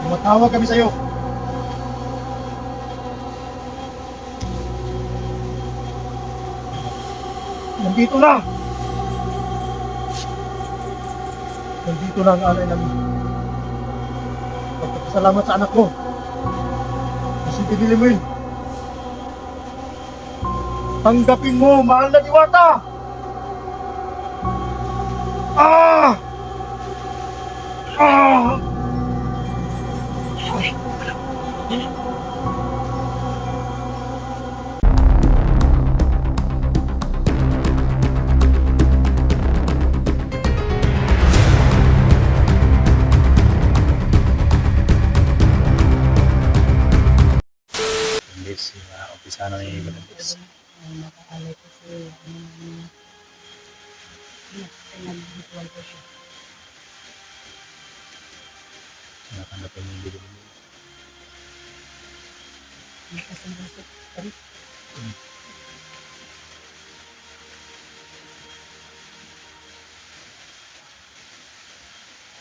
Tumatawag kami sa'yo. Nandito na! Nandito na ang alay namin. Pagpapasalamat sa anak ko. Si Bibilimuin. Tanggapin mo, mahal na Diwata! Ah! Ah! Imbes, umpisa na yung imbes. Nakaalay kasi nag-ritual ko siya. Natanggapin yung bibili mo. Nakasambasok pa rin.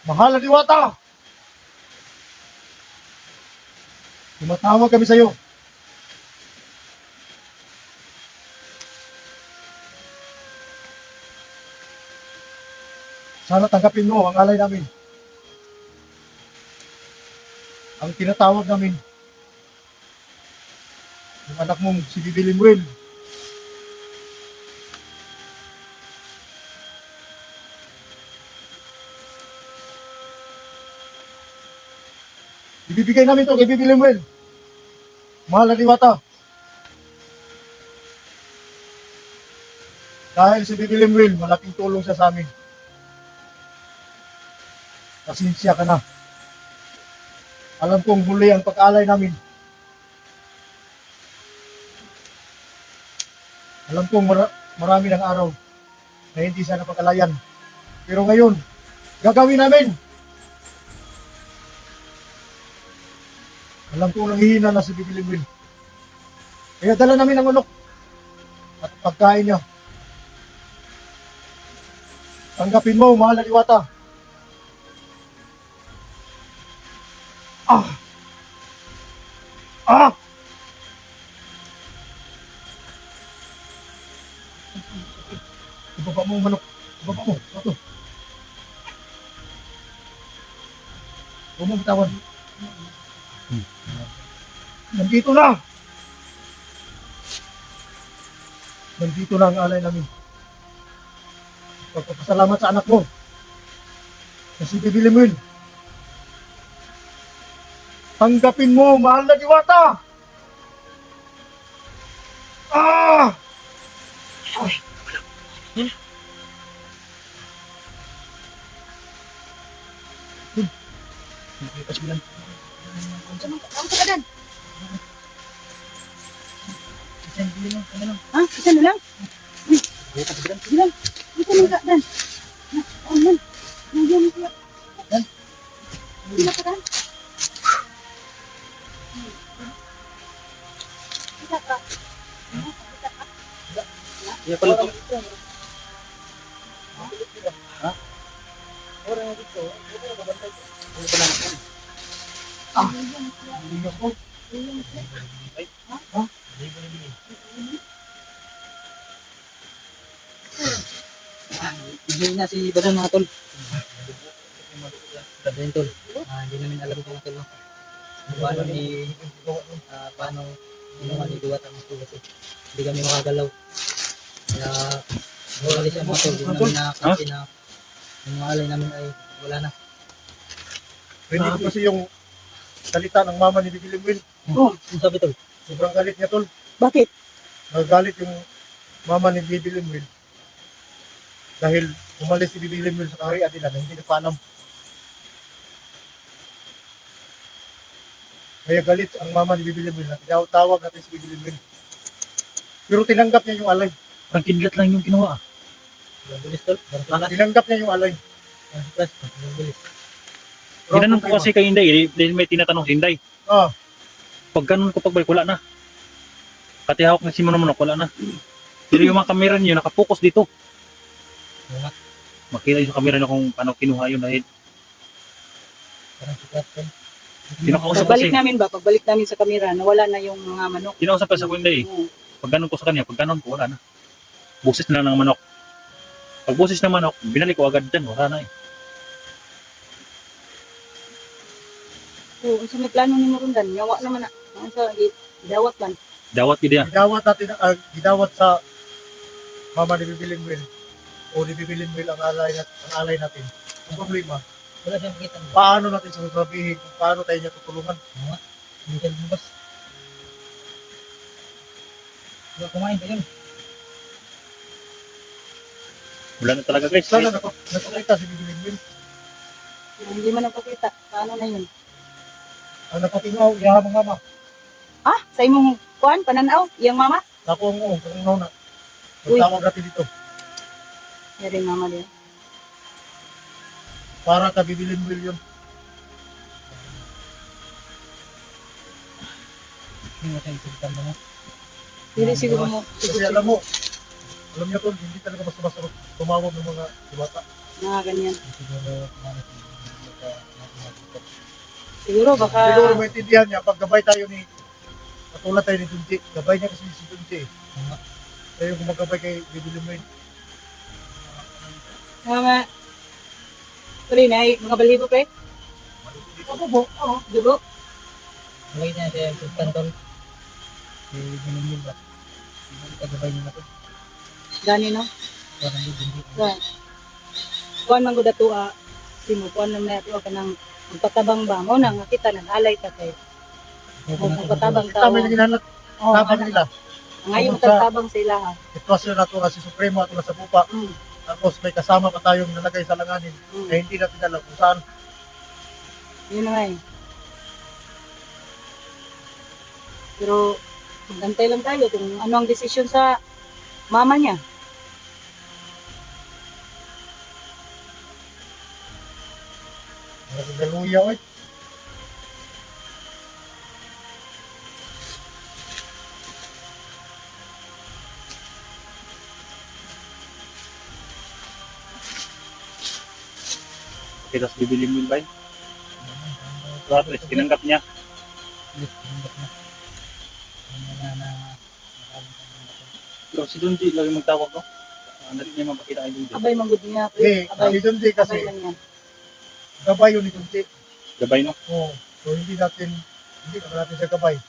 Mahal na Diwata! Tumatawag kami sa'yo. Sana tanggapin mo ang alay namin. Ang tinatawag namin, yung anak mong si Bibi Limuel. Ibibigay namin to kay Bibi Limuel. Mahal na Diwata. Dahil si Bibi Limuel, malaking tulong siya sa amin. Pasensya ka na. Alam kong huli ang pag-alay namin. Alam kong marami ng araw na hindi siya napag-alayan. Pero ngayon, gagawin namin. Alam kong nanghihina na si Bibi Limuel. Kaya dala namin ang unok at pagkain niya. Tanggapin mo, mahal na Diwata. Ah! Ah! Ibaba mo ang manok. Ibaba mo. Ito. Huwag mo bitawan. Nandito na! Nandito na ang alay namin. Pagpapasalamat sa anak mo. Na si Bibi Limuel. Tanggapin mo, mahal na Diwata! Ah! Pas bilang. Ang pagkadan. Ha? Isa na lang? Sige lang. Isa na lang, Dan. Aman. Nandiyan mo siya. Dan. Sila ka, Dan. Isa ka. Iya pala to. Ha? Orang dito. Ano pa lang? Ah! Hindi ako. Ay. Ha? Hindi na si Badon mga tol. Badon tol. Hindi namin alam kung tol. Paano paano ginawa ni Duwat ang gusto kasi hindi kami makagalaw. Kaya wala siya mga tol. Hindi namin nakakasi na yung mga alay namin ay wala na. Hindi ko kasi yung salita ng mama ni Bibi Limuel. Oh, ang sabi tol. Sobrang galit niya, tol. Bakit? Nagagalit yung mama ni Bibi Limuel. Dahil umalis si Bibi Limuel sa kaharian nila na hindi nagpaalam. Kaya galit ang mama ni Bibi Limuel na tinawag natin si Bibi Limuel. Pero tinanggap niya yung alay. Parang kidlat lang yung ginawa. Ang bilis tol. Ang planas. Tinanggap niya yung alay. Ang plus. Ang bilis. Ginanong ko kasi kay Inday, dahil may tinatanong si Inday. Ah, Pag ganun ko pagbalik, wala na. Katihawak na si Manong wala na. Pero yung mga kamera niyo, nakapokus dito. Wala. Makita yung sa kamera niyo kung paano kinuha yun dahil Parang sikat tol. Kinakausap Pagbalik kasi. namin sa kamera, nawala na yung mga manok. Kinausap ka sa kuya eh. Oo. Pag ganun ko sa kanya, pag ganun ko, wala na. Busis na lang ng manok. Pag busis ng manok, binalik ko agad dyan, wala na eh. So, sa may plano ni Morundan, yawa naman na. Ang sa dawat man. Dawat gid ya. Gidawat sa mama ni Bibilin Will o ni Bibilin Will ang alay natin. Ang problema, Wala siyang kita. paano natin sasabihin kung paano tayo niya tutulungan? Hindi ka lumabas. Wala, kumain ka yun. Wala na talaga guys. Sana nakakita si Bibilin Will. Hindi man napakita. Paano na yun? Ang napatingaw, iyahamang mama. Ah, sa imong kuan, pananaw, iyang mama? Ako ang uong, kung na. Uy. Magtawag natin dito. Yari mama din. Para ka Bibilin Will yun. Hindi mo siyang isipan mo. Hindi siguro mo. Kasi alam niya tol, hindi talaga basta-basta tumawag ng mga bata. Mga ganyan. Siguro kumain ka. Siguro baka, Siguro maintindihan niya, pag gabay tayo ni, katulad tayo ni Dunti, gabay niya kasi si Dunti. Tayo kung magkabay kay Bibilin Will. mga, tuloy na, mga balibo pre. Ako po, Oo, dugo. Lagay niya siya yung kantol. Si Binimil ba? Hindi ka gabay niya na to. Gani no? Parang hindi. Kuan. Kuan man gud ato simo kuan man na ato kanang magpatabang ba mo nang kita nang alay ka kay. Magpatabang kita tao. may ginanat, Oh, laban nila. ngayon magpatabang sila ha. Sitwasyon nato nga si Supremo ato na sa pupa. Mm. Tapos may kasama pa tayong nalagay sa langanin Mm. na hindi natin alam kung saan. Yun na nga eh. Pero magantay lang tayo kung ano ang desisyon sa mama niya. Nagaluya oy. Kita sa Bibilin Will ba yun? So at least, tinanggap niya. Pero si Dunji lagi magtawag no? Dali niya mapakita kay Dunji. Abay manggod niya. Eh, Abay. si Dunti Abay kasi man yan. gabay yun ni Dunti. Gabay no? Oo. So hindi natin siya gabay.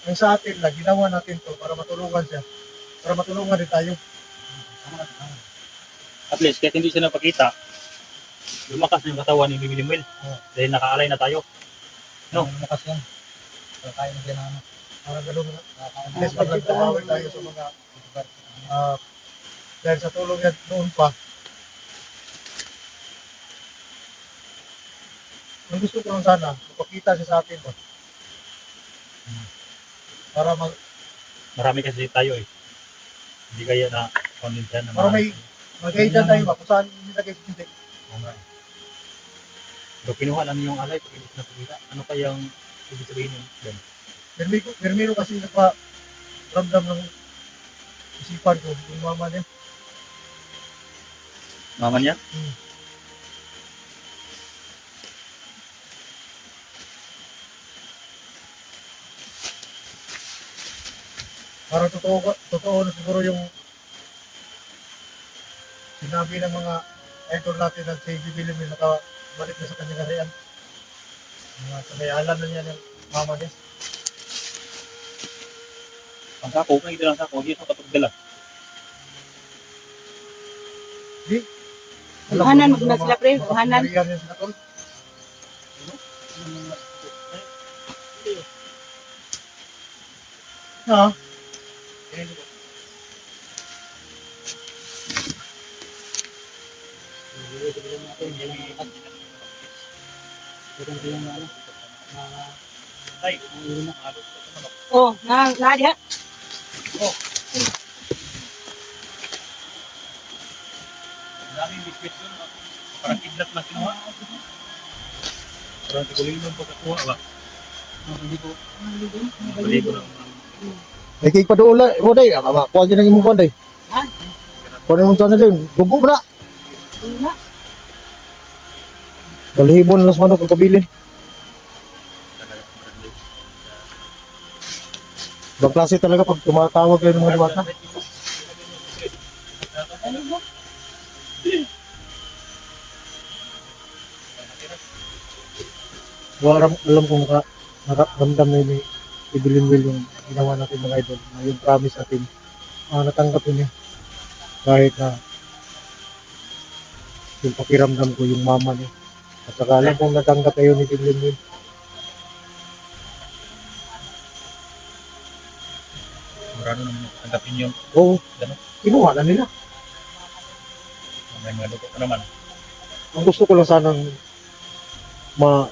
Ang sa atin lang, ginawa natin to para matulungan siya. Para matulungan din tayo. At least, kahit hindi siya napakita, lumakas na yung katawan ni Bibilin Will. Dahil nakaalay na tayo. No. Lumakas yan. Kakain na siya ng ano. Parang gano'n na. At least magkakawin tayo sa mga dahil sa tulong niya noon pa. Ang gusto ko lang sana, mapakita siya sa atin ba? Para Marami kasi tayo eh. Hindi kaya na kunin siya na para may mag-guide tayo ba kung saan nilagay si Tintek. Pero kinuha lang yung alay pag hindi na pagkita. Ano kayang ibig sabihin yun? Mermiro kasi nagpa-ramdam ng isipan ko, yung mama niya. Mama niya? Para totoo na siguro yung sinabi ng mga idol natin na si Bibilin may nakabalik na sa kanyang harian. Kanayalan na niya ng mama niya. Ang sako, may ito lang sako. Hindi ito kapagdala. Buhanan mo na sila pre, buhanan. Harian niya sila tol. Ha? Ay, Oh, na diha. ang daming biskwit doon. Parang kidlat na kinuha. Parang tikuling ng pagkakuha ba? Hindi ko. Baligo ng May kik pa doon ulit. O day, kuha din ang imong kuha day. Ha? Kuha din mong sana din. Gugo na. Una. Kalihibon na sa manok ang kabilin. Ibang klase talaga pag tumatawag kayo ng mga diwata. Ano ba? Alam kong nakaramdam na ni Evelyn Will yung ginawa natin mga idol. Na yung promise natin. Natanggap niya. Kahit na yung pakiramdam ko yung mama niya. At saka alam kong natanggap kayo ni Evelyn Will. Sigurado naman tanggapin yung Oo, Ganun. kinuha na nila. may mga dugo pa naman. Ang gusto ko lang sanang ma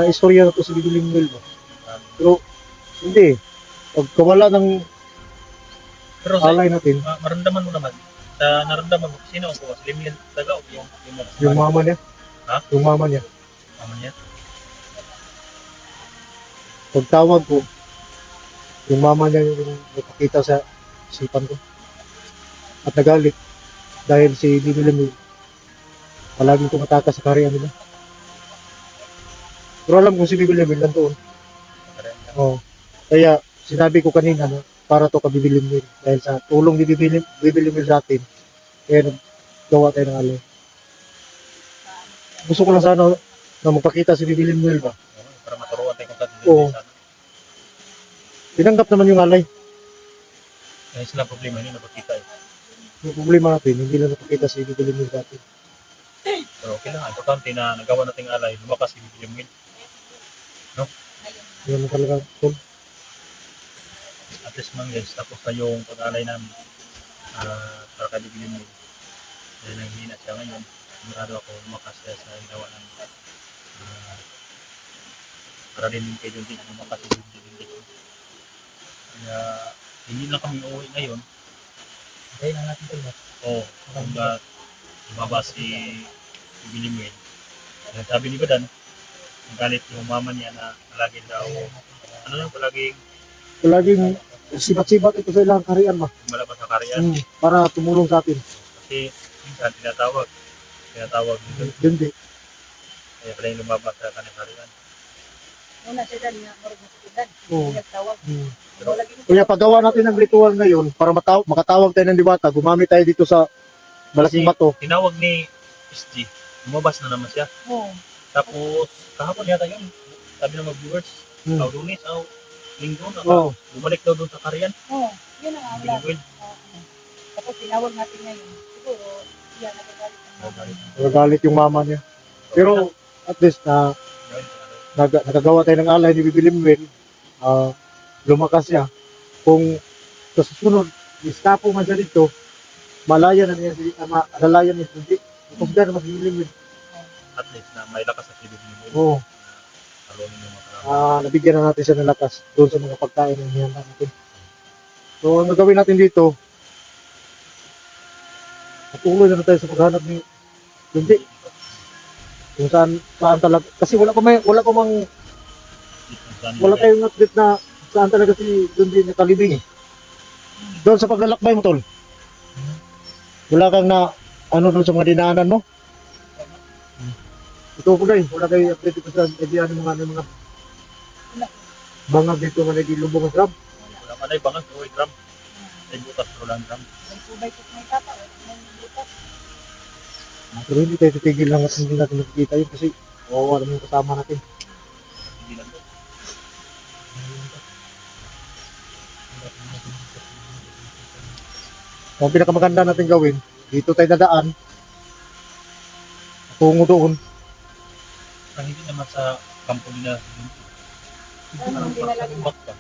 istorya na to si Evelyn Will. Pero hindi. Pag kawala ng Pero sa alay natin, maramdaman mo naman, sa naramdaman mo, sino ang kuha? Si Limil taga o yung mama niya. Ha? Yung mama niya. mama niya? Pagtawag ko, yung mama niya yung napakita sa isipan ko. At nagalit dahil si Evelyn palaging tumatakas sa karya nila. Pero alam kong si Evelyn nandoon. Oo. Kaya sinabi ko kanina na para to kabibilin din dahil sa tulong ni Bibilin sa atin. Kaya naggawa tayo ng alay. Gusto ko lang sana na magpakita si Bibilin ba? Para maturuan tayo kung saan Oo. Tinanggap naman yung alay. Kaya sila problema yun, napakita eh. Yung problema natin, hindi lang napakita si Bibilin sa atin. Pero okay lang, importante na nagawa nating alay, lumakas si Bibilimin. Yan ang talaga. At least man guys, tapos na yung pag-alay namin para kay Bibilimin. Dahil nanghihina siya ngayon, sigurado ako lumakas siya sa ginawa namin. Para din kay Junjin, lumakas si Junjin. Kaya hindi na kami uuwi ngayon. Kaya na natin ito. Oo, kung lumabas si Bibilimin. Dahil sabi ni Badan, galit yung mama niya na palagi daw, Palaging sibat-sibat ito sa ilang karian ba? malabas sa karyan. Para tumulong sa atin. Kasi minsan tinatawag nito. Hindi. Kaya pala yung lumabas sa kanyang karyan. Una siya dyan na marunong sa tigan. Oo. Nagtawag. Pero Wala gini. Kaya paggawa natin ng ritual ngayon, para makatawag tayo ng diwata, gumamit tayo dito sa malaking bato. tinawag ni SG, lumabas na naman siya. Oo. Tapos kahapon yata yun, sabi ng mga viewers, Hmm. aw lunes, aw linggo, Oo. bumalik daw doon sa karyan. Oo. Yun ang wala. Binuwin. Tapos tinawag natin ngayon. Siguro, yan nagagalit ang mga. Nagagalit yung mama niya. Pero at least nagagawa tayo ng alay ni Bibilimin, lumakas siya. Kung sa susunod, istapo man siya dito, malaya na niya, malaya niya hindi. Tapos gano'n mas Bibilimin. At least na may lakas at ibig niyo. Oo. Talunin yung mga Nabigyan na natin siya ng lakas doon sa mga pagkain ng hiyanda natin. So, ang gagawin natin dito, patuloy na tayo sa paghanap ni Hindi. Kung saan talaga, kasi wala tayong update na saan talaga si Dundi nakalibing eh. Doon sa paglalakbay mo, tol. Wala kang na, doon sa mga dinaanan mo. Ito ko guys, wala kayo update ito sa idean ng mga bangag dito nga nagilubong ang drum. wala man ay bangas, pero drum. Ay butas, pero lang drum. May subay ko may tata. May butas. Pero hindi tayo titigil lang at hindi natin nakikita yun kasi wawa naman yung kasama natin. Hindi lang to. Ang pinakamaganda natin gawin, dito tayo dadaan, tungo doon. Ang hindi naman sa kampo nila. Parang Hindi na lang. pagkakumbak ka.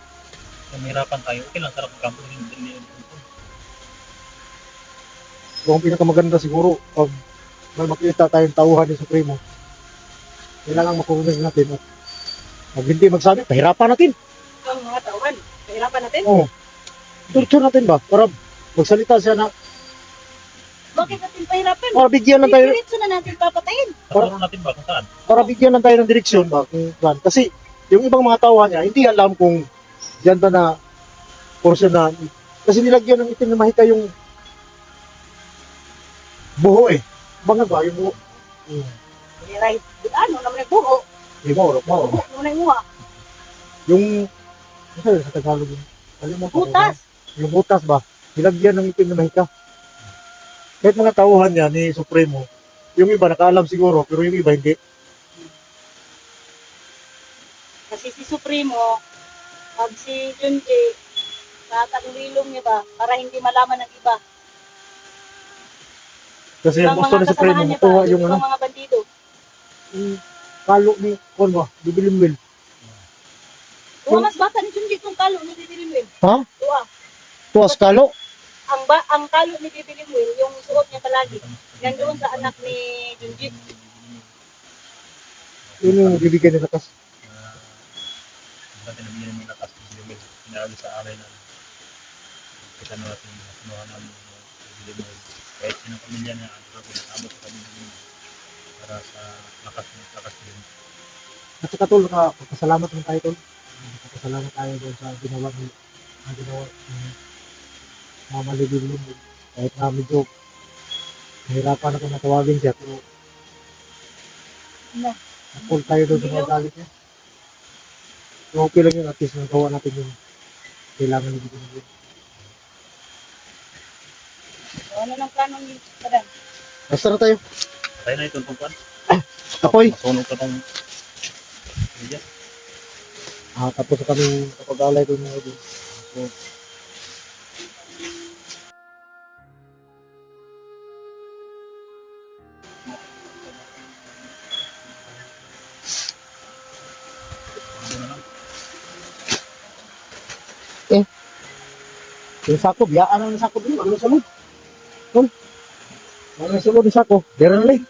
Kung mahirapan tayo, okay lang sarap ang kampo nila. So, ang pinakamaganda siguro, pag may makita tayong tauhan ni Supremo, kailangan makukunin natin at pag hindi magsabi, pahirapan natin. Ang mga tauhan. Kahirapan natin. Oo. Torture natin ba? Para magsalita siya na, Bakit natin pahirapan? para bigyan lang tayo, Diretso na natin papatayin. Taturo natin ba kung saan? para bigyan lang tayo ng direksyon ba? Kung saan. Kasi, yung ibang mga tauhan niya, hindi alam kung yan ba na portion na, kasi nilagyan ng itim na mahika yung buho eh. Bangag ba yung buho? Right. Ano naman yung buho? Di ba, orok ba? Buho. Ano na yung muha? Yung, ano sa Tagalog yun? Kalimutan ko. Butas. Yung butas ba? Nilagyan ng itim na mahika. Kahit mga tauhan niya ni Supremo, yung iba nakaalam siguro, pero yung iba hindi. Kasi si Supremo, pag si Junji, tatagulilong niya ba, para hindi malaman ng iba. Kasi ang Ibang gusto ni mga Supremo, kasamahan niya ba, makuha yung ibang ano, mga bandido. yung kalo ni, kung ba, Bibilimwil. Tuwa mas bata ni Junji kung kalo ni Bibilimwil. Ha? Tuwa. Tuwas kalo? Ang kalo ni Bibilimwil, yung suot niya palagi, nandoon sa anak ni Junji. Yun yung bibigyan ni lakas. Dati nabigyan ng lakas ng Bilimil. Pinaalis sa aray na kita na natin kinuha namin yung Bilimil. Kahit sinang pamilya niya, ano ko nasabot sa kami Bilimil para sa lakas din. At saka tol, pasalamat ng tayo tol. Pasalamat tayo doon sa ginawa ni Mama Libilim. Kahit na medyo nahirapan ako natawagin siya, pero Na. full tayo doon sa mga galit niya. So, okay lang yun, at least nagawa natin yung kailangan ni Libilim. So, ano ng plano ni Kadan? Basta na tayo. Tayo na itong tungkwan. Apoy. Masunog ka tong media. Tapos kami kapag-alay doon mga doon. So, Ano na lang. yung sako, biyaan lang ng sako doon. Ano sa loob? Tol. Ano sa loob ng sako? Dera na lang.